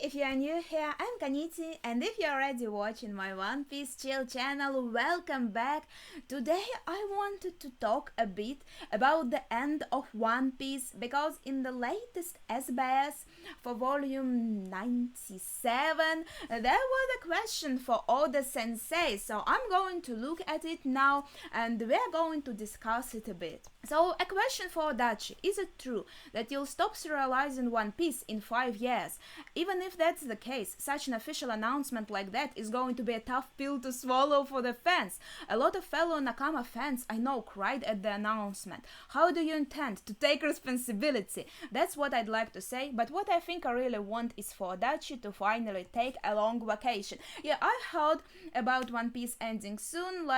if you are new here, I'm Kaniti, and if you're already watching my One Piece Chill channel, welcome back. Today I wanted to talk a bit about the end of One Piece, because in the latest SBS for volume 97, there was a question for Oda Sensei, so I'm going to look at it now and we're going to discuss it a bit. So, a question for Odachi: is it true that you'll stop serializing One Piece in 5 years? Even if that's the case, such an official announcement like that is going to be a tough pill to swallow for the fans. A lot of fellow Nakama fans I know cried at the announcement. How do you intend to take responsibility? That's what I'd like to say, but what I think I really want is for Odachi to finally take a long vacation. Yeah, I heard about One Piece ending soon,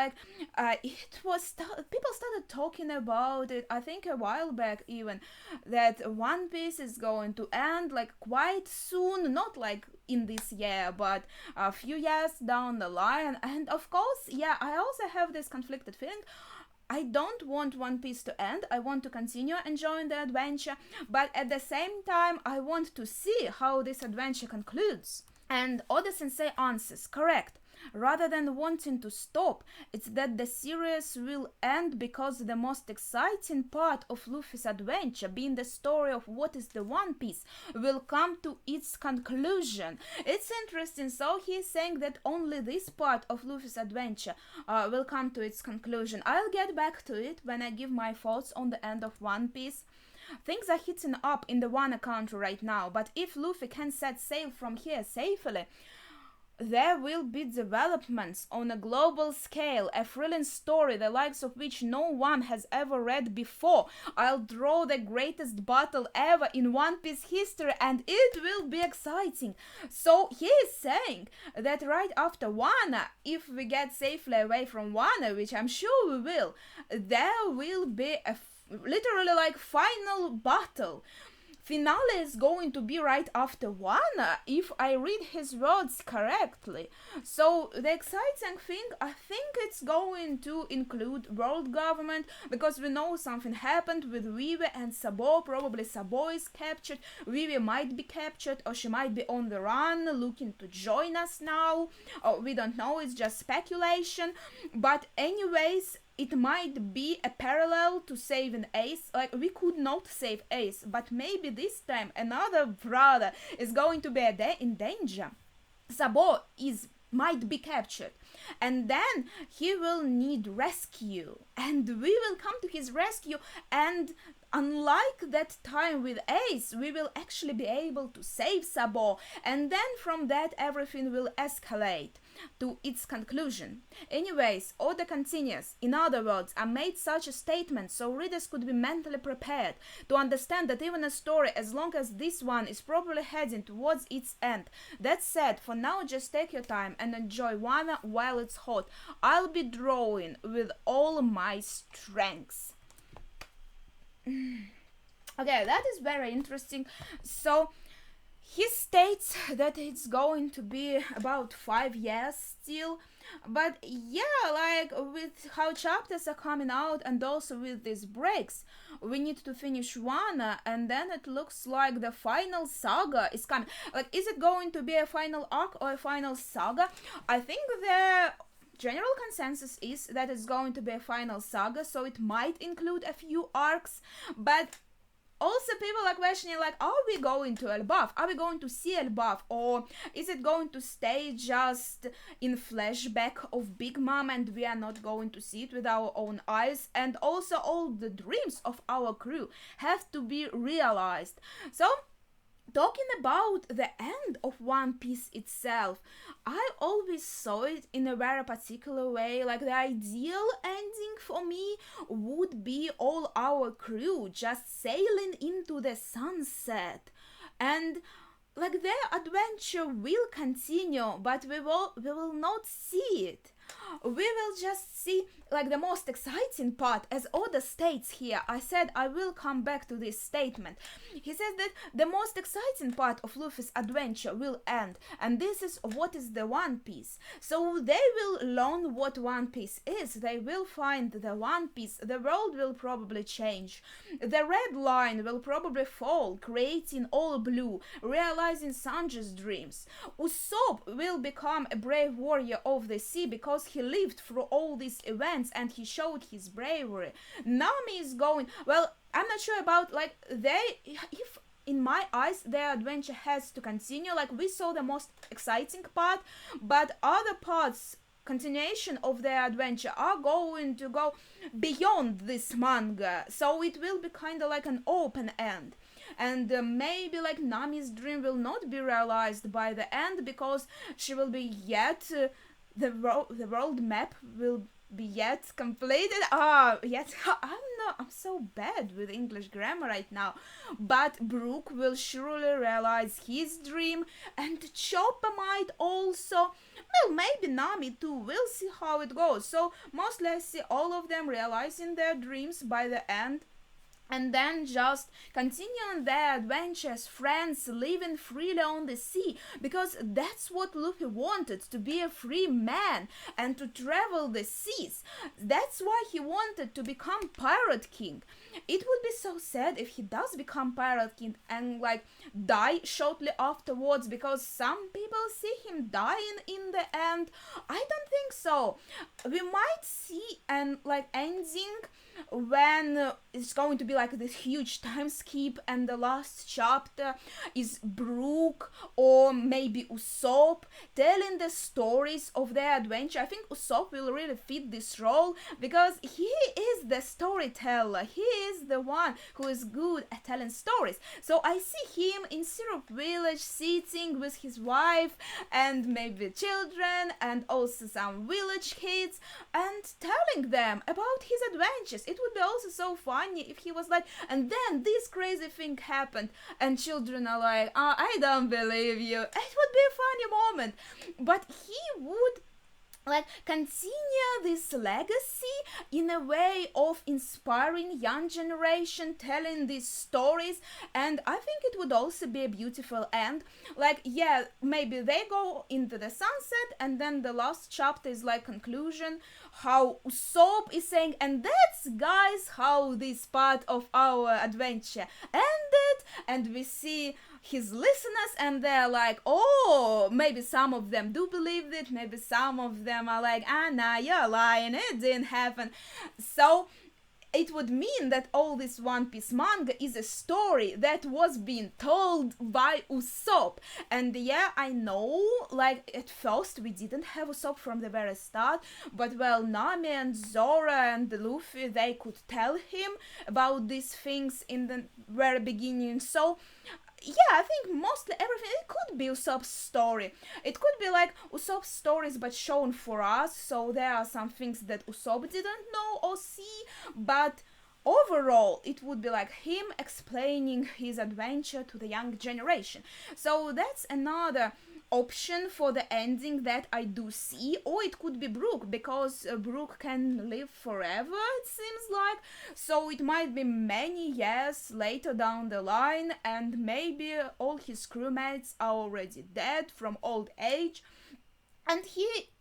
people started talking about it, I think a while back even, that One Piece is going to end quite soon, not in this year, but a few years down the line. And of course, yeah, I also have this conflicted feeling. I don't want One Piece to end. I want to continue enjoying the adventure, but at the same time, I want to see how this adventure concludes. And Oda Sensei answers, correct. Rather than wanting to stop, it's that the series will end because the most exciting part of Luffy's adventure, being the story of what is the One Piece, will come to its conclusion. It's interesting, so he's saying that only this part of Luffy's adventure will come to its conclusion. I'll get back to it when I give my thoughts on the end of One Piece. Things are heating up in the Wano country right now, but if Luffy can set sail from here safely, there will be developments on a global scale, a thrilling story the likes of which no one has ever read before. I'll draw the greatest battle ever in One Piece history, and it will be exciting. So he is saying that right after Wano, if we get safely away from Wano, which I'm sure we will, there will be a literally final battle. Finale is going to be right after Wano, if I read his words correctly. So the exciting thing, I think it's going to include world government, because we know something happened with Vivi and Sabo. Probably Sabo is captured, Vivi might be captured, or she might be on the run looking to join us now. We don't know, it's just speculation. But anyways, it might be a parallel to saving Ace. We could not save Ace, but maybe this time another brother is going to be in danger. Sabo might be captured, and then he will need rescue, and we will come to his rescue, and unlike that time with Ace, we will actually be able to save Sabo, and then from that everything will escalate to its conclusion. Anyways, Oda continues. In other words, I made such a statement so readers could be mentally prepared to understand that even a story as long as this one is probably heading towards its end. That said, for now just take your time and enjoy Wano while it's hot. I'll be drawing with all my strengths. Okay, that is very interesting. So he states that it's going to be about 5 years still, but yeah, with how chapters are coming out and also with these breaks, we need to finish one, and then it looks like the final saga is coming. Is it going to be a final arc or a final saga? I think the general consensus is that it's going to be a final saga, so it might include a few arcs, but also people are questioning, are we going to Elbaf? Are we going to see Elbaf? Or is it going to stay just in flashback of Big Mom and we are not going to see it with our own eyes? And also all the dreams of our crew have to be realized. So, talking about the end of One Piece itself, I always saw it in a very particular way. The ideal ending for me would be all our crew just sailing into the sunset, and their adventure will continue, but we will not see it. we will just see like the most exciting part, as Oda states here. I said I will come back to this statement. He says that the most exciting part of Luffy's adventure will end, and this is what is the One Piece. So they will learn what One Piece is. They will find the One Piece. The world will probably change. The red line will probably fall, creating all blue, realizing Sanji's dreams. Usopp will become a brave warrior of the sea because he lived through all these events and he showed his bravery. Nami is going, well, I'm not sure about like if in my eyes their adventure has to continue. Like we saw the most exciting part, but other parts, continuation of their adventure, are going to go beyond this manga, so it will be kind of like an open end. And maybe like Nami's dream will not be realized by the end because she will be yet the world map will be yet completed. Yet I'm so bad with English grammar right now. But Brook will surely realize his dream, and Chopper might also. Well, maybe Nami too. We'll see how it goes. So mostly I see all of them realizing their dreams by the end, and then just continuing their adventure as friends, living freely on the sea, because that's what Luffy wanted, to be a free man and to travel the seas. That's why he wanted to become Pirate King. It would be so sad if he does become Pirate King and like die shortly afterwards, because some people see him dying in the end. I don't think so. We might see an like ending when it's going to be like this huge time skip, and the last chapter is Brook or maybe Usopp telling the stories of their adventure. I think Usopp will really fit this role because he is the storyteller. He is the one who is good at telling stories. So I see him in Syrup Village sitting with his wife and maybe children and also some village kids and telling them about his adventures. It would be also so funny if he was like, and then this crazy thing happened, and children are like, oh, I don't believe you. It would be a funny moment. But he would like continue this legacy in a way of inspiring young generation, telling these stories, and I think it would also be a beautiful end. Like, yeah, maybe they go into the sunset, and then the last chapter is like conclusion, how Usopp is saying, and that's guys how this part of our adventure ended, and we see his listeners and they're like, oh, maybe some of them do believe it, maybe some of them are like, nah, you're lying, it didn't happen. So it would mean that all this One Piece manga is a story that was being told by Usopp. And yeah, I know, like, at first we didn't have Usopp from the very start, but well, Nami and Zora and Luffy, they could tell him about these things in the very beginning. So yeah, I think mostly everything, it could be Usopp's story. It could be like Usopp's stories but shown for us, so there are some things that Usopp didn't know or see, but overall it would be like him explaining his adventure to the young generation. So that's another option for the ending that I do see. Or it could be Brook, because Brook can live forever, it seems like, so it might be many years later down the line, and maybe all his crewmates are already dead from old age, and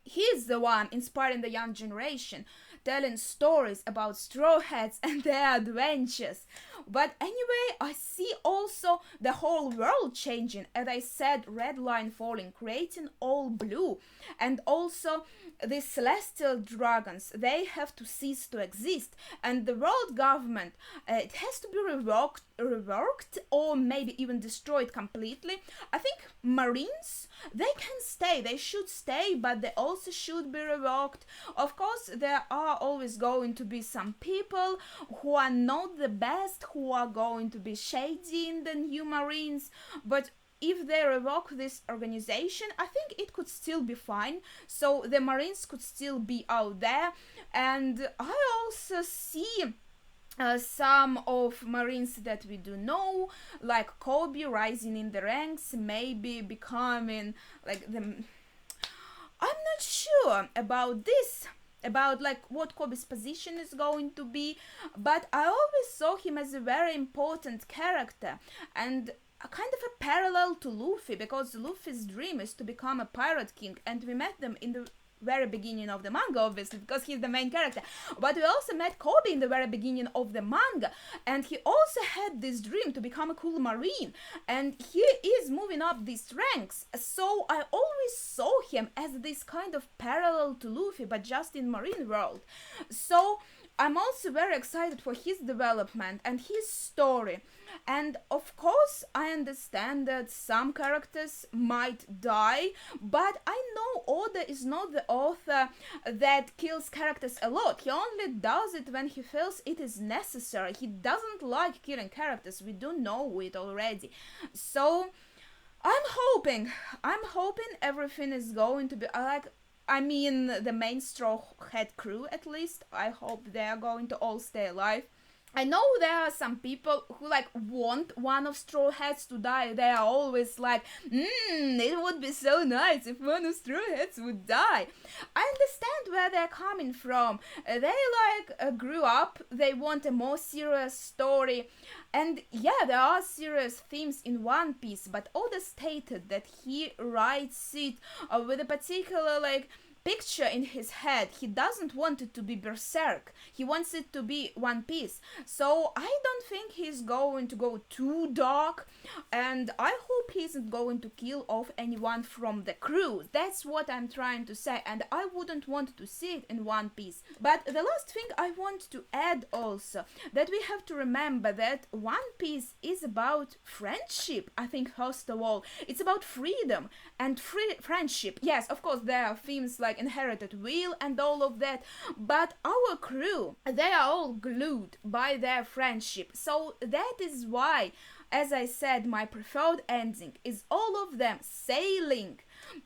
he's the one inspiring the young generation, telling stories about Straw Hats and their adventures. But anyway, I see also the whole world changing. As I said, red line falling, creating all blue. And also the celestial dragons, they have to cease to exist. And the world government, it has to be reworked or maybe even destroyed completely. I think Marines, they can stay, they should stay, but they also should be reworked. Of course, there are always going to be some people who are not the best, who are going to be shady in the new Marines, but if they revoke this organization, I think it could still be fine. So the Marines could still be out there. And I also see some of Marines that we do know, like Kobe, rising in the ranks, maybe becoming like the... I'm not not sure about this, about like what Kobe's position is going to be, but I always saw him as a very important character and a kind of a parallel to Luffy, because Luffy's dream is to become a pirate king, and we met them in the very beginning of the manga, obviously, because he's the main character. But we also met Kobe in the very beginning of the manga, and he also had this dream to become a cool marine, and he is moving up these ranks. So I always saw him as this kind of parallel to Luffy, but just in marine world. So I'm also very excited for his development and his story. And of course, I understand that some characters might die, but I know Oda is not the author that kills characters a lot. He only does it when he feels it is necessary. He doesn't like killing characters. We do know it already. So I'm hoping everything is going to be like, I mean, the main Straw Hat crew, at least. I hope they are going to all stay alive. I know there are some people who like want one of Straw Hats to die. They are always like, it would be so nice if one of Straw Hats would die. I understand where they're coming from. They like grew up, they want a more serious story. And yeah, there are serious themes in One Piece, but Oda stated that he writes it with a particular like picture in his head. He doesn't want it to be Berserk. He wants it to be One Piece. So I don't think he's going to go too dark, and I hope he isn't going to kill off anyone from the crew. That's what I'm trying to say, and I wouldn't want to see it in One Piece. But the last thing I want to add also, that we have to remember that One Piece is about friendship. I think first of all, it's about freedom and friendship. Yes, of course, there are themes like inherited will and all of that, but our crew, they are all glued by their friendship. So that is why, as I said, my preferred ending is all of them sailing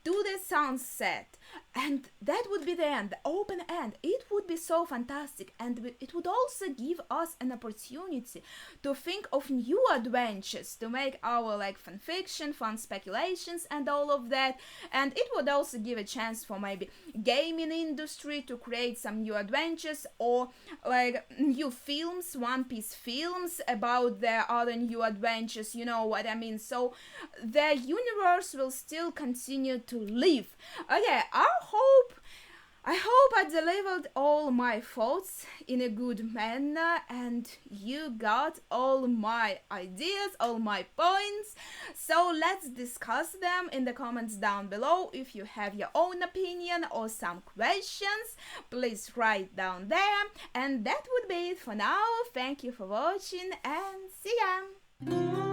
to the sunset, and that would be the end, the open end. It would be so fantastic, and it would also give us an opportunity to think of new adventures, to make our like fanfiction, fun speculations and all of that. And it would also give a chance for maybe gaming industry to create some new adventures, or like new films, One Piece films about their other new adventures, you know what I mean. So the universe will still continue to live. Okay, I hope I delivered all my thoughts in a good manner, and you got all my ideas, all my points. So let's discuss them in the comments down below. If you have your own opinion or some questions, please write down there. And that would be it for now. Thank you for watching, and see ya!